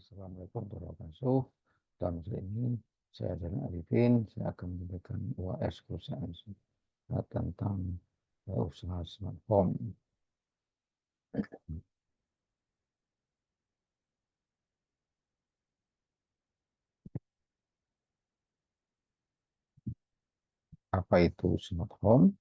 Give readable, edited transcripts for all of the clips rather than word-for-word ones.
Assalamualaikum warahmatullahi wabarakatuh. Dan kali ini saya Jalan Arifin, saya akan memberikan UAS perusahaan tentang usaha smart home. Apa itu smart home?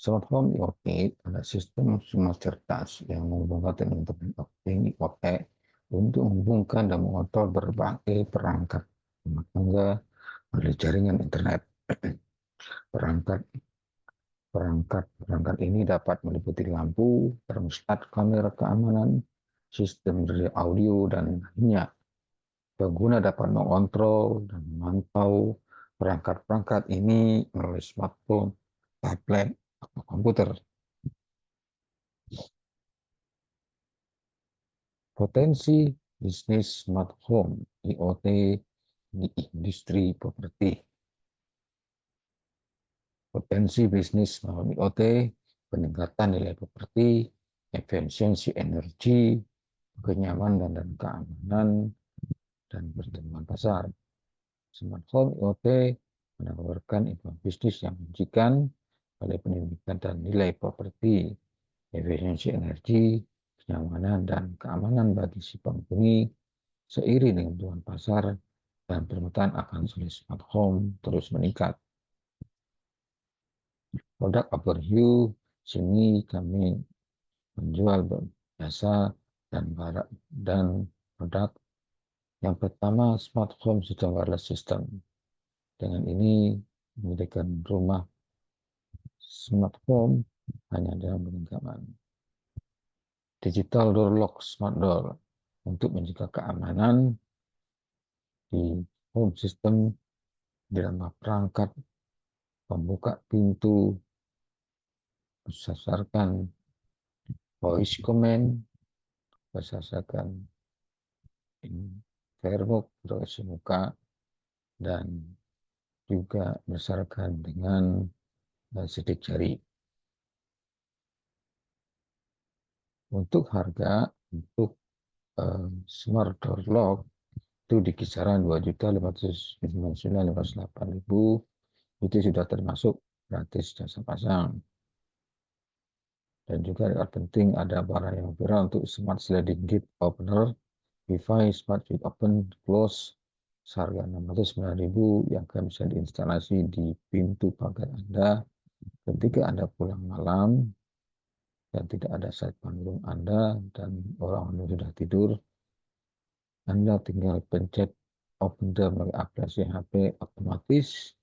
Smart home IoT adalah sistem semua cerdas yang menghubungkan dengan Internet of Things IoT untuk menghubungkan dan mengontrol berbagai perangkat rumah tangga melalui jaringan internet. Perangkat Perangkat ini dapat meliputi lampu, termostat, kamera keamanan, sistem dari audio, dan lainnya. Pengguna dapat mengontrol dan memantau perangkat-perangkat ini melalui smartphone, tablet, atau komputer. Potensi bisnis smart home IoT di industri properti. Potensi bisnis smart IoT, peningkatan nilai properti, efisiensi energi, kenyamanan dan keamanan, dan pertumbuhan pasar. Smart home IoT menawarkan informasi bisnis yang menjanjikan pada pendidikan dan nilai properti, efisiensi energi, kenyamanan, dan keamanan bagi si penghuni. Seiring dengan pertumbuhan pasar dan permintaan akan solusi smart home terus meningkat. Produk overview, sini kami menjual jasa dan barang dan produk. Yang pertama, smart home system wireless system. Dengan ini menyediakan rumah smart home hanya dalam genggaman. Digital door lock smart door untuk menjaga keamanan di home system di dalam perangkat pembuka pintu berdasarkan voice command, berdasarkan Firewalk proyeksi muka, dan juga berdasarkan dengan sidik jari. Untuk harga untuk smart door lock itu di kisaran 2.599.508.000, itu sudah termasuk gratis jasa pasang. Dan juga yang penting ada barang yang viral untuk smart sliding gate opener Wi-Fi smart gate open close seharga 609.000 yang akan bisa diinstalasi di pintu pagar Anda ketika Anda pulang malam dan tidak ada satpam room Anda dan orang sudah tidur. Anda tinggal pencet open door melalui aplikasi HP, otomatis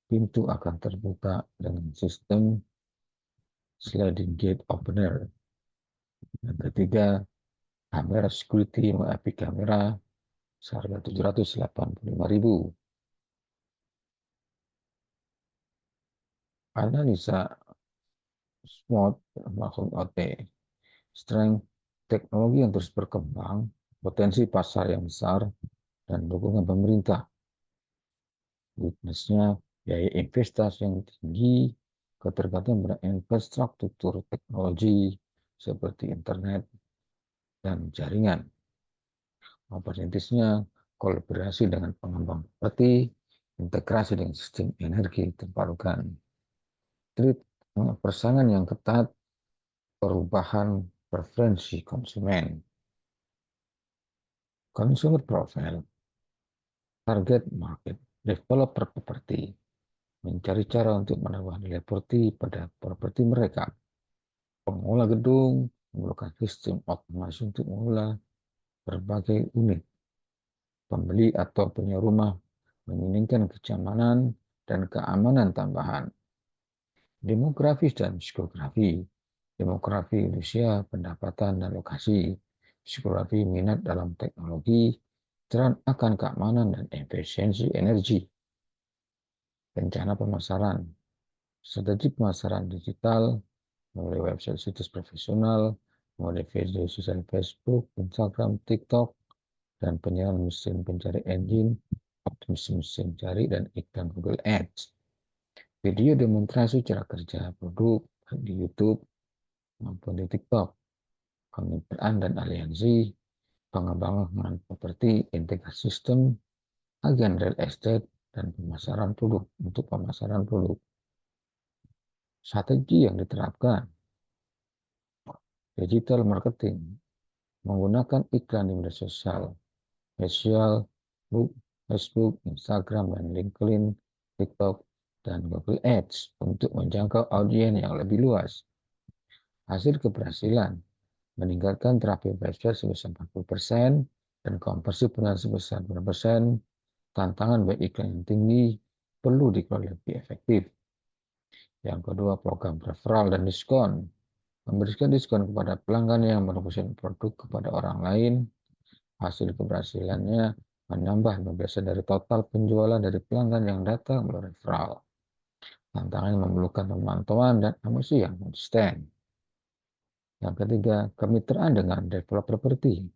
pintu akan terbuka dengan sistem sliding gate opener. Yang ketiga, kamera security melalui API kamera seharga 785.000. Analisa smart home IoT, strength teknologi yang terus berkembang, potensi pasar yang besar, dan dukungan pemerintah. Weakness-nya biaya investasi yang tinggi, ketergantungan pada infrastruktur teknologi seperti internet dan jaringan. Opportunities-nya kolaborasi dengan pengembang properti, integrasi dengan sistem energi terbarukan. Persaingan yang ketat, perubahan preferensi konsumen. Consumer profile, target market, developer properti, mencari cara untuk menambah nilai properti pada properti mereka. Pengelola gedung memerlukan sistem otomasi untuk mengelola berbagai unit. Pembeli atau punya rumah menginginkan kenyamanan dan keamanan tambahan. Demografis dan psikografi. Demografi usia, pendapatan, dan lokasi. Psikografi minat dalam teknologi, tren akan keamanan dan efisiensi energi. Rencana pemasaran. Strategi pemasaran digital melalui website situs profesional, melalui video sosial Facebook, Instagram, TikTok, dan penyiaran mesin pencari engine, optimasi mesin cari, dan iklan Google Ads. Video demonstrasi cara kerja produk di YouTube maupun di TikTok, kemitraan dan aliansi, pengembangan properti, integrasi sistem, agen real estate, dan pemasaran produk untuk pemasaran produk. Strategi yang diterapkan, digital marketing, menggunakan iklan di media sosial, Facebook, Instagram, dan LinkedIn, TikTok, dan Google Ads untuk menjangkau audiens yang lebih luas. Hasil keberhasilan, meningkatkan traffic website sebesar 40% dan konversi penarik sebesar 2%. Tantangan baik iklan yang tinggi perlu dikelola lebih efektif. Yang kedua, program referral dan diskon. Memberikan diskon kepada pelanggan yang merekomendasikan produk kepada orang lain. Hasil keberhasilannya menambah 15% dari total penjualan dari pelanggan yang datang melalui referral. Tantangannya memerlukan pemantauan dan emosi yang konsisten. Yang ketiga, kemitraan dengan developer properti.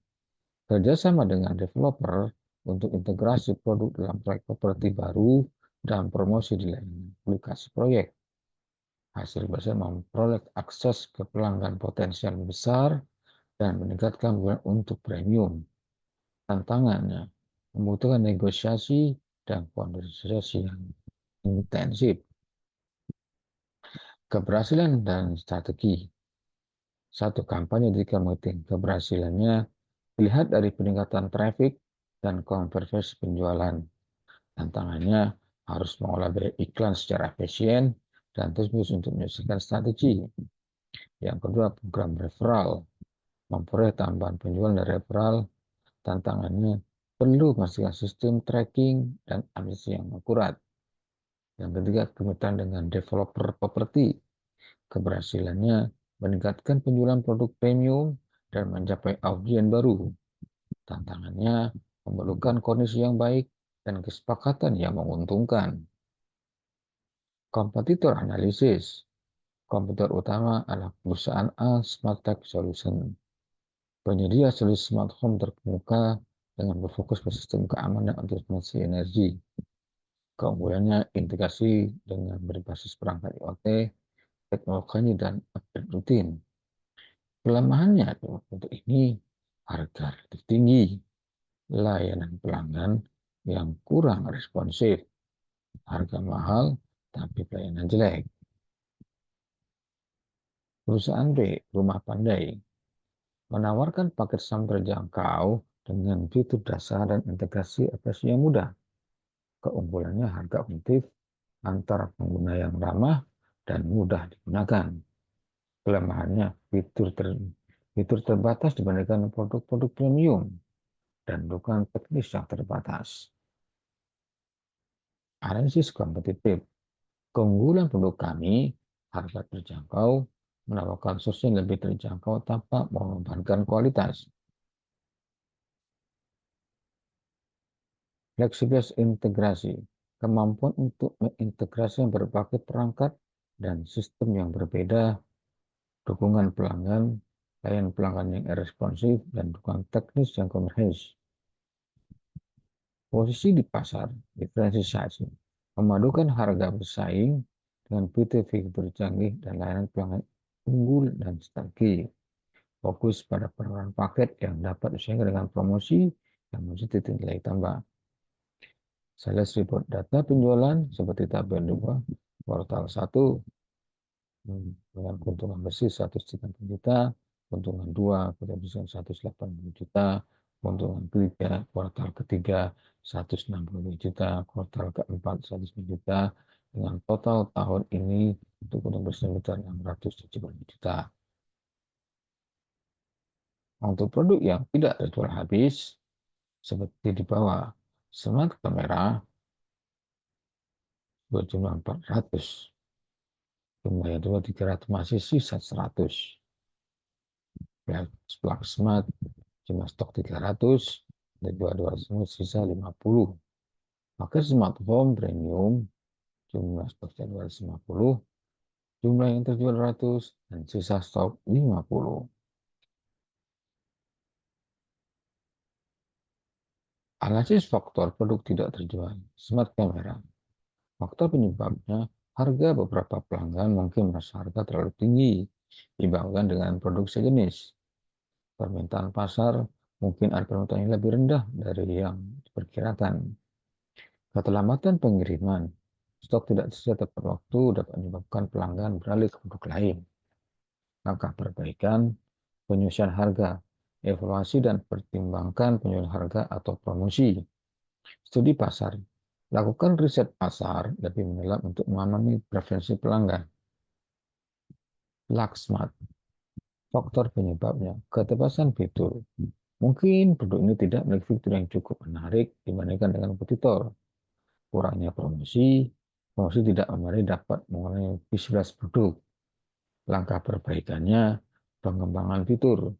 Kerjasama dengan developer untuk integrasi produk dalam proyek properti baru dan promosi di layanan aplikasi proyek. Hasil besar memperoleh akses ke pelanggan potensial besar dan meningkatkan untuk premium. Tantangannya membutuhkan negosiasi dan konsolidasi yang intensif. Keberhasilan dan strategi. Satu, kampanye digital marketing. Keberhasilannya dilihat dari peningkatan traffic dan konversi penjualan. Tantangannya harus mengolah biaya iklan secara efisien dan terus untuk menyelesaikan strategi. Yang kedua, program referral. Memperoleh tambahan penjualan dari referral. Tantangannya perlu memastikan sistem tracking dan analisis yang akurat. Yang ketiga, kemitraan dengan developer properti. Keberhasilannya meningkatkan penjualan produk premium dan mencapai audiens baru. Tantangannya memerlukan kondisi yang baik dan kesepakatan yang menguntungkan. Kompetitor analisis. Kompetitor utama adalah perusahaan A Smart Tech Solution, penyedia solusi smart home terkemuka dengan berfokus pada sistem keamanan untuk energi. Keunggulannya integrasi dengan berbasis perangkat IoT, teknologi dan update rutin. Kelemahannya untuk ini harga relatif tinggi, layanan pelanggan yang kurang responsif, harga mahal tapi pelayanan jelek. Perusahaan B, Rumah Pandai, menawarkan paket SAM terjangkau dengan fitur dasar dan integrasi aplikasi yang mudah. Keunggulannya harga kompetitif, antar pengguna yang ramah dan mudah digunakan. Kelemahannya fitur terbatas dibandingkan produk-produk premium dan dukungan teknis yang terbatas. Analisis kompetitif. Keunggulan produk kami, harga terjangkau, menawarkan solusi yang lebih terjangkau tanpa mengorbankan kualitas. Fleksibilitas integrasi, kemampuan untuk mengintegrasi berbagai perangkat dan sistem yang berbeda, dukungan pelanggan, layanan pelanggan yang responsif, dan dukungan teknis yang komprehensif. Posisi di pasar, diferensiasi, memadukan harga bersaing dengan fitur-fitur canggih dan layanan pelanggan unggul dan strategi. Fokus pada penawaran paket yang dapat disesuaikan dengan promosi yang memiliki nilai tambah. Sales report data penjualan seperti tabel 2, kuartal 1 dengan keuntungan bersih 130 juta, keuntungan 2 bersih 180 juta, keuntungan 3 kuartal ketiga 160 juta, kuartal keempat 100 juta, dengan total tahun ini untuk keuntungan bersih 670 juta. Untuk produk yang tidak terjual habis, seperti di bawah, smart kamera berjumlah 400, jumlah yang kedua 300, masih sisa 100. Plug smart jumlah stok 300, dan 200 sisa 50. Maka smartphone premium jumlah stoknya 250, jumlah yang terjual 100, dan sisa stok 50. Analisis faktor produk tidak terjual smart kamera. Faktor penyebabnya, harga beberapa pelanggan mungkin merasa harga terlalu tinggi dibandingkan dengan produk sejenis. Permintaan pasar mungkin ada permintaan yang lebih rendah dari yang diperkirakan. Keterlambatan pengiriman, stok tidak tersedia tepat waktu dapat menyebabkan pelanggan beralih ke produk lain. Langkah perbaikan, penyesuaian harga, evaluasi dan pertimbangkan penyesuaian harga atau promosi. Studi pasar, lakukan riset pasar lebih mendalam untuk memahami preferensi pelanggan. Laksmat, faktor penyebabnya, keterbatasan fitur. Mungkin produk ini tidak memiliki fitur yang cukup menarik dibandingkan dengan kompetitor. Kurangnya promosi, promosi tidak memadai dapat mengurangi visibilitas produk. Langkah perbaikannya, pengembangan fitur.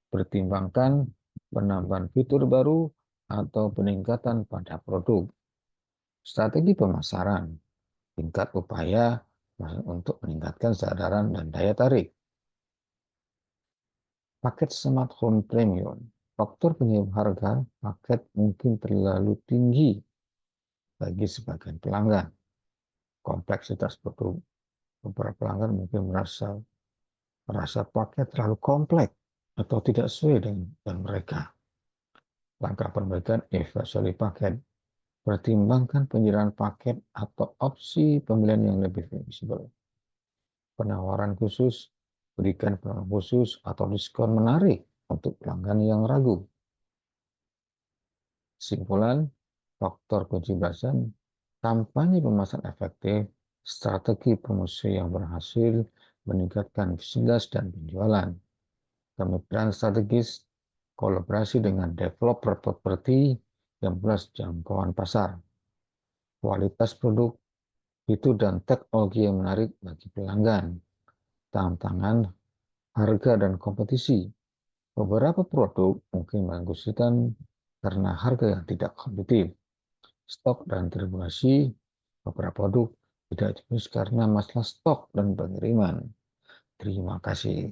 Pertimbangkan penambahan fitur baru atau peningkatan pada produk. Strategi pemasaran, tingkat upaya untuk meningkatkan kesadaran dan daya tarik. Paket Smart Home Premium, faktor penyebab harga paket mungkin terlalu tinggi bagi sebagian pelanggan. Kompleksitas produk, beberapa pelanggan mungkin merasa paket terlalu kompleks atau tidak sesuai dengan mereka. Langkah perbaikan evaluasi paket, pertimbangkan penyerahan paket atau opsi pembelian yang lebih fleksibel. Penawaran khusus, berikan penawaran khusus atau diskon menarik untuk pelanggan yang ragu. Kesimpulan, faktor kunci belasan, kampanye pemasaran efektif, strategi promosi yang berhasil meningkatkan visibilitas dan penjualan, kemitraan strategis, kolaborasi dengan developer properti yang luas jangkauan pasar, kualitas produk, fitur dan teknologi yang menarik bagi pelanggan, tantangan, harga dan kompetisi. Beberapa produk mungkin kesulitan karena harga yang tidak kompetitif, stok dan distribusi. Beberapa produk tidak diurus karena masalah stok dan pengiriman. Terima kasih.